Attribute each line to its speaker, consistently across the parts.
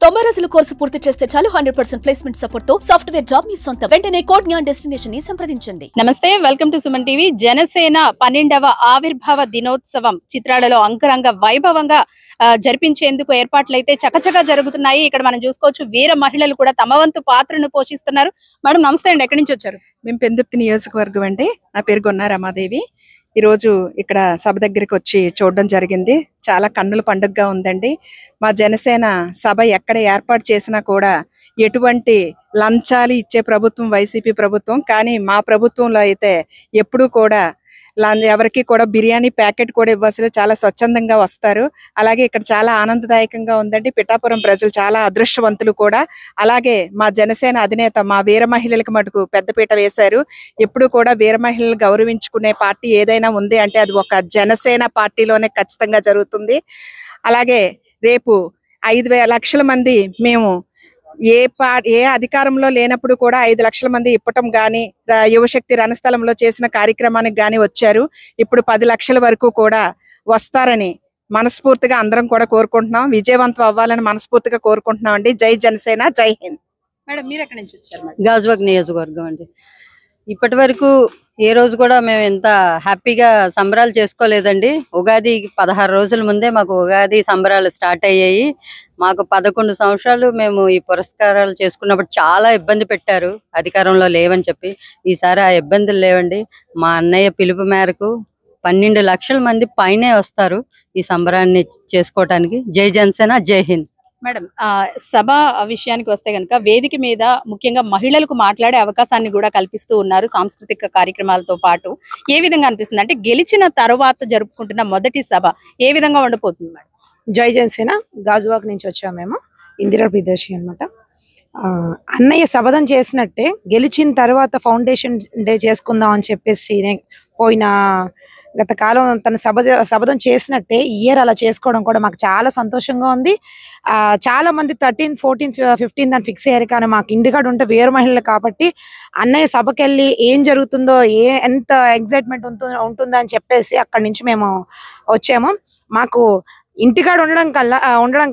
Speaker 1: 90 రోజుల కోర్సు పూర్తి చేస్తే చాలు 100% ప్లేస్మెంట్ సపోర్ట్ తో సాఫ్ట్వేర్ జాబ్ మీ సొంతం. వెంటనే కోడ్ జ్ఞాన్ డెస్టినేషన్ ని సంప్రదించండి.
Speaker 2: నమస్తే, welcome to Suman TV. Janasena 12వ ఆవిర్భావ దినోత్సవం చిత్రాలలో అంగరంగ వైభవంగా జరిపించేందుకు ఏర్పాట్లయితే చకచకా జరుగుతున్నాయి. ఇక్కడ మనం చూసుకోవచ్చు, వీర మహిళలు కూడా తమ వంతు పాత్రను పోషిస్తున్నారు. మేడం నమస్తే అండి, ఎక్కడి నుంచి వచ్చారు?
Speaker 3: మేము పెందుర్తి నియోజకవర్గం అండి. నా పేరు గొన్నా రమాదేవి. ఈరోజు ఇక్కడ సభ దగ్గరికి వచ్చి చూడడం జరిగింది. చాలా కన్నుల పండుగగా ఉందండి. మా జనసేన సభ ఎక్కడ ఏర్పాటు చేసినా కూడా ఎటువంటి లంచాలు ఇచ్చే ప్రభుత్వం వైసీపీ ప్రభుత్వం, కానీ మా ప్రభుత్వంలో అయితే ఎప్పుడూ కూడా ఎవరికి కూడా బిర్యానీ ప్యాకెట్ కూడా ఇవ్వాల్సి చాలా స్వచ్ఛందంగా వస్తారు. అలాగే ఇక్కడ చాలా ఆనందదాయకంగా ఉందండి. పిఠాపురం ప్రజలు చాలా అదృష్టవంతులు కూడా. అలాగే మా జనసేన అధినేత మా వీర మహిళలకు మటుకు పెద్దపీట వేశారు. ఎప్పుడు కూడా వీర మహిళలు గౌరవించుకునే పార్టీ ఏదైనా ఉంది అంటే అది ఒక జనసేన పార్టీలోనే ఖచ్చితంగా జరుగుతుంది. అలాగే రేపు 5 లక్షల మంది మేము ఏ అధికారంలో లేనప్పుడు కూడా 5 లక్షల మంది ఇప్పటం గాని, యువశక్తి రణస్థలంలో చేసిన కార్యక్రమానికి గాని వచ్చారు. ఇప్పుడు 10 లక్షల వరకు కూడా వస్తారని మనస్ఫూర్తిగా అందరం కూడా కోరుకుంటున్నాం. విజయవంతం అవ్వాలని మనస్ఫూర్తిగా కోరుకుంటున్నాం అండి. జై జనసేన, జై హింద్.
Speaker 2: మేడం మీరు ఎక్కడి నుంచి వచ్చారు?
Speaker 4: గాజువాక నియోజకవర్గం అండి. ఇప్పటి వరకు ఏ రోజు కూడా మేము ఎంత హ్యాపీగా సంబరాలు చేసుకోలేదండి. ఉగాది 16 రోజుల ముందే మాకు ఉగాది సంబరాలు స్టార్ట్ అయ్యాయి. మాకు 11 సంవత్సరాలు మేము ఈ పురస్కారాలు చేసుకున్నప్పుడు చాలా ఇబ్బంది పెట్టారు, అధికారంలో లేవని చెప్పి. ఈసారి ఆ ఇబ్బందులు లేవండి. మా అన్నయ్య పిలుపు మేరకు 12 లక్షల మంది పైనే వస్తారు ఈ సంబరాన్ని చేసుకోవటానికి. జై జనసేన, జై హింద్.
Speaker 2: మేడం సభ విషయానికి వస్తే గనక వేదిక మీద ముఖ్యంగా మహిళలకు మాట్లాడే అవకాశాన్ని కూడా కల్పిస్తూ ఉన్నారు. సాంస్కృతిక కార్యక్రమాలతో పాటు ఏ విధంగా అనిపిస్తుంది అంటే గెలిచిన తర్వాత జరుపుకుంటున్న మొదటి సభ ఏ విధంగా ఉండబోతుంది మేడం?
Speaker 5: జై జనసేన, గాజువాక నుంచి వచ్చాము మేము. ఇందిరా ప్రియదర్శి అనమాట. అన్నయ్య శపథం చేసినట్టే గెలిచిన తర్వాత ఫౌండేషన్ డే చేసుకుందాం అని చెప్పేసి పోయిన గత కాలం తన శపథం చేసినట్టే ఇయర్ అలా చేసుకోవడం కూడా మాకు చాలా సంతోషంగా ఉంది. చాలా మంది 13, 14, 15 అని ఫిక్స్ అయ్యారు, కానీ మాకు ఇంటికాడ ఉంటే వీర మహిళలు కాబట్టి అన్నయ్య సభకి వెళ్ళి ఏం జరుగుతుందో ఎంత ఎగ్జైట్మెంట్ ఉంటుందో అని చెప్పేసి అక్కడి నుంచి మేము వచ్చాము. మాకు ఇంటికాడ ఉండడం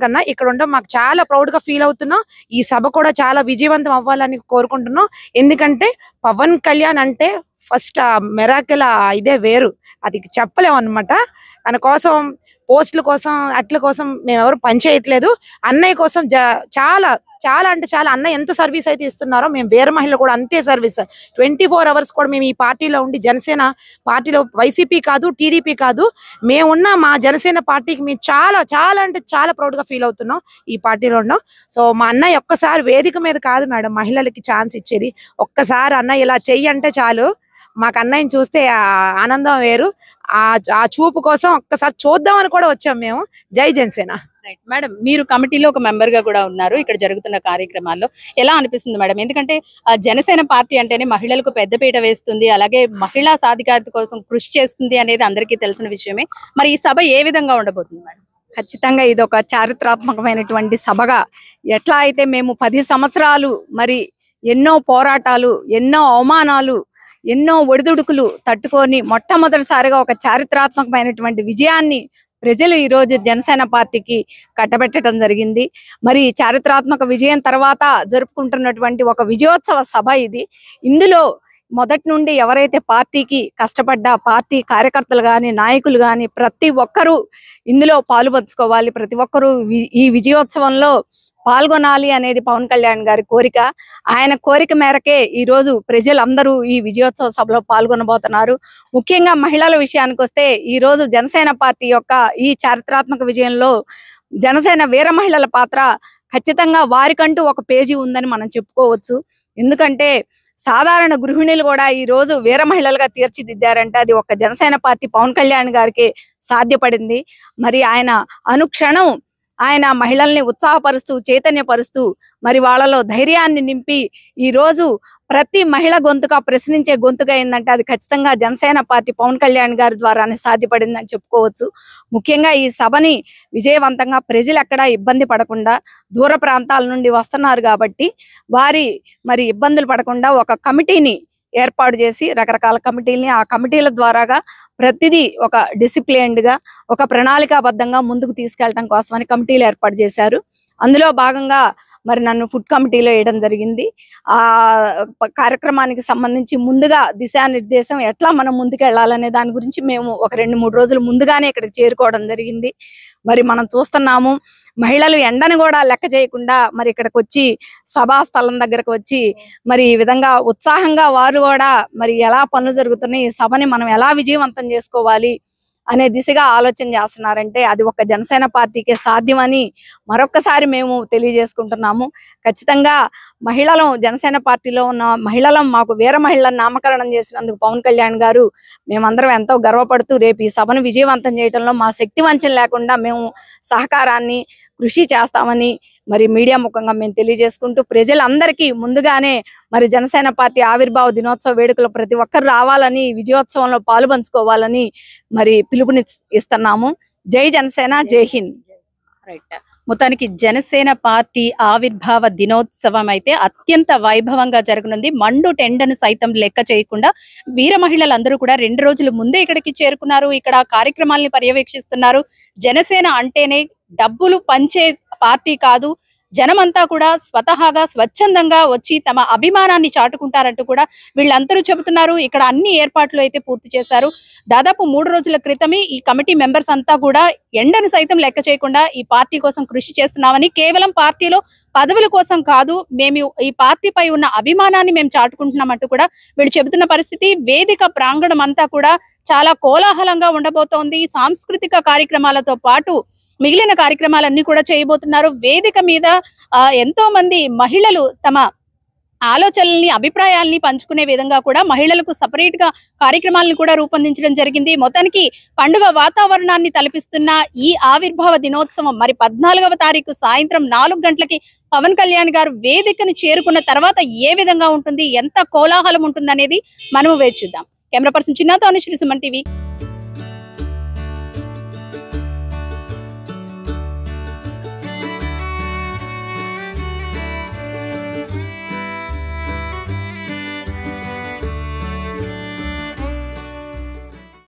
Speaker 5: కన్నా ఇక్కడ ఉండడం మాకు చాలా ప్రౌడ్ గా ఫీల్ అవుతున్నాం. ఈ సభ కూడా చాలా విజయవంతం అవ్వాలని కోరుకుంటున్నాం. ఎందుకంటే పవన్ కళ్యాణ్ అంటే ఫస్ట్ ఆ మెరాకిల్ ఇదే వేరు, అది చెప్పలేము అనమాట. తన కోసం పోస్టుల కోసం అట్ల కోసం మేము ఎవరు పనిచేయట్లేదు. అన్నయ్య కోసం చాలా చాలా అంటే చాలా అన్నయ్య ఎంత సర్వీస్ అయితే ఇస్తున్నారో మేము వేరే మహిళలు కూడా అంతే సర్వీస్. 24 అవర్స్ కూడా మేము ఈ పార్టీలో ఉండి, జనసేన పార్టీలో వైసీపీ కాదు, టీడీపీ కాదు, మేమున్న మా జనసేన పార్టీకి మేము చాలా చాలా అంటే చాలా ప్రౌడ్ గా ఫీల్ అవుతున్నాం ఈ పార్టీలో ఉన్నాం. సో మా అన్నయ్య ఒక్కసారి వేదిక మీద కాదు మేడం మహిళలకి ఛాన్స్ ఇచ్చేది, ఒక్కసారి అన్నయ్య ఇలా చెయ్యి అంటే చాలు. మాకు అన్నయ్యని చూస్తే ఆనందం వేరు. ఆ చూపు కోసం ఒక్కసారి చూద్దామని కూడా వచ్చాం మేము. జై జనసేన.
Speaker 2: మేడం మీరు కమిటీలో ఒక మెంబర్ గా కూడా ఉన్నారు. ఇక్కడ జరుగుతున్న కార్యక్రమాల్లో ఎలా అనిపిస్తుంది మేడం? ఎందుకంటే జనసేన పార్టీ అంటేనే మహిళలకు పెద్దపీట వేస్తుంది, అలాగే మహిళా సాధికారత కోసం కృషి చేస్తుంది అనేది అందరికీ తెలిసిన విషయమే. మరి ఈ సభ ఏ విధంగా ఉండబోతుంది మేడం?
Speaker 6: ఖచ్చితంగా ఇది ఒక చారిత్రాత్మకమైనటువంటి సభగా, ఎట్లా అయితే మేము 10 సంవత్సరాలు మరి ఎన్నో పోరాటాలు, ఎన్నో అవమానాలు, ఎన్నో ఒడిదుడుకులు తట్టుకొని మొట్టమొదటిసారిగా ఒక చారిత్రాత్మకమైనటువంటి విజయాన్ని ప్రజలు ఈ రోజు జనసేన పార్టీకి కట్టబెట్టడం జరిగింది. మరి చారిత్రాత్మక విజయం తర్వాత జరుపుకుంటున్నటువంటి ఒక విజయోత్సవ సభ ఇది. ఇందులో మొదటి నుండి ఎవరైతే పార్టీకి కష్టపడ్డ పార్టీ కార్యకర్తలు కానీ, నాయకులు కానీ ప్రతి ఒక్కరూ ఇందులో పాలుపంచుకోవాలి. ప్రతి ఒక్కరూ ఈ విజయోత్సవంలో పాల్గొనాలి అనేది పవన్ కళ్యాణ్ గారి కోరిక. ఆయన కోరిక మేరకే ఈ రోజు ప్రజలందరూ ఈ విజయోత్సవ సభలో పాల్గొనబోతున్నారు. ముఖ్యంగా మహిళల విషయానికి వస్తే ఈ రోజు జనసేన పార్టీ యొక్క ఈ చారిత్రాత్మక విజయంలో జనసేన వీర మహిళల పాత్ర ఖచ్చితంగా వారికంటూ ఒక పేజీ ఉందని మనం చెప్పుకోవచ్చు. ఎందుకంటే సాధారణ గృహిణులు కూడా ఈ రోజు వీర మహిళలుగా తీర్చిదిద్దారంటే అది ఒక జనసేన పార్టీ పవన్ కళ్యాణ్ గారికి సాధ్యపడింది. మరి ఆయన అనుక్షణం ఆయన మహిళల్ని ఉత్సాహపరుస్తూ, చైతన్యపరుస్తూ, మరి వాళ్ళలో ధైర్యాన్ని నింపి ఈ రోజు ప్రతి మహిళ గొంతుగా ప్రశ్నించే గొంతుగా ఏంటంటే అది ఖచ్చితంగా జనసేన పార్టీ పవన్ కళ్యాణ్ గారి ద్వారానే సాధ్యపడిందని చెప్పుకోవచ్చు. ముఖ్యంగా ఈ సభని విజయవంతంగా ప్రజలు ఎక్కడా ఇబ్బంది పడకుండా, దూర ప్రాంతాల నుండి వస్తున్నారు కాబట్టి వారి మరి ఇబ్బందులు పడకుండా ఒక కమిటీని ఏర్పాటు చేసి, రకరకాల కమిటీల్ని, ఆ కమిటీల ద్వారాగా ప్రతిదీ ఒక డిసిప్లిన్డ్ గా, ఒక ప్రణాళికాబద్ధంగా ముందుకు తీసుకెళ్లడం కోసమని కమిటీలు ఏర్పాటు చేశారు. అందులో భాగంగా మరి నన్ను ఫుడ్ కమిటీలో వేయడం జరిగింది. ఆ కార్యక్రమానికి సంబంధించి ముందుగా దిశానిర్దేశం ఎట్లా మనం ముందుకు వెళ్ళాలనే దాని గురించి మేము ఒక 2-3 రోజులు ముందుగానే ఇక్కడికి చేరుకోవడం జరిగింది. మరి మనం చూస్తున్నాము, మహిళలు ఎండను కూడా లెక్క చేయకుండా మరి ఇక్కడికి వచ్చి సభా స్థలం దగ్గరకు వచ్చి మరి ఈ విధంగా ఉత్సాహంగా వారు కూడా మరి ఎలా పనులు జరుగుతున్నాయి, ఈ సభని మనం ఎలా విజయవంతం చేసుకోవాలి అనే దిశగా ఆలోచన చేస్తున్నారంటే అది ఒక జనసేన పార్టీకే సాధ్యమని మరొక్కసారి మేము తెలియజేసుకుంటున్నాము. ఖచ్చితంగా మహిళలు, జనసేన పార్టీలో ఉన్న మహిళలు, మాకు వీర మహిళలను నామకరణం చేసినందుకు పవన్ కళ్యాణ్ గారు మేమందరం ఎంతో గర్వపడుతూ రేపు ఈ సభను విజయవంతం చేయడంలో మా శక్తి వంచన లేకుండా మేము సహకారాన్ని కృషి చేస్తామని మరి మీడియా ముఖంగా మేము తెలియజేసుకుంటూ ప్రజలందరికీ ముందుగానే మరి జనసేన పార్టీ ఆవిర్భావ దినోత్సవ వేడుకలు ప్రతి ఒక్కరు రావాలని, విజయోత్సవంలో పాలుపంచుకోవాలని మరి పిలుపుని ఇస్తున్నాము. జై జనసేన, జై హింద్.
Speaker 2: రైట్. మొత్తానికి జనసేన పార్టీ ఆవిర్భావ దినోత్సవం అయితే అత్యంత వైభవంగా జరగనుంది. మండు టెండను సైతం లెక్క చేయకుండా వీర మహిళలందరూ కూడా 2 రోజుల ముందే ఇక్కడికి చేరుకున్నారు. ఇక్కడ కార్యక్రమాల్ని పర్యవేక్షిస్తున్నారు. జనసేన అంటేనే డబ్బులు పంచే పార్టీ కాదు, జనమంతా కూడా స్వతహాగా స్వచ్ఛందంగా వచ్చి తమ అభిమానాన్ని చాటుకుంటారంటూ కూడా వీళ్ళందరూ చెబుతున్నారు. ఇక్కడ అన్ని ఏర్పాట్లు అయితే పూర్తి చేశారు. దాదాపు 3 రోజుల క్రితమే ఈ కమిటీ మెంబర్స్ అంతా కూడా ఎండను సైతం లెక్క చేయకుండా ఈ పార్టీ కోసం కృషి చేస్తున్నామని, కేవలం పార్టీలో పదవుల కోసం కాదు, మేము ఈ పార్టీపై ఉన్న అభిమానాన్ని మేము చాటుకుంటున్నామంటూ కూడా వీళ్ళు చెబుతున్న పరిస్థితి. వేదిక ప్రాంగణం అంతా కూడా చాలా కోలాహలంగా ఉండబోతోంది. సాంస్కృతిక కార్యక్రమాలతో పాటు మిగిలిన కార్యక్రమాలన్నీ కూడా చేయబోతున్నారు. వేదిక మీద ఎంతో మంది మహిళలు తమ ఆలోచనల్ని, అభిప్రాయాల్ని పంచుకునే విధంగా కూడా మహిళలకు సపరేట్ గా కార్యక్రమాలను కూడా రూపొందించడం జరిగింది. మొత్తానికి పండుగ వాతావరణాన్ని తలపిస్తున్న ఈ ఆవిర్భావ దినోత్సవం మరి 14వ తారీఖు సాయంత్రం 4 గంటలకి పవన్ కళ్యాణ్ గారు వేదికను చేరుకున్న తర్వాత ఏ విధంగా ఉంటుంది, ఎంత కోలాహలం ఉంటుంది అనేది మనము వేచి చూద్దాం. కెమెరా పర్సన్ చిన్నతో అనుశ్రీ, సుమన్ టీవీ.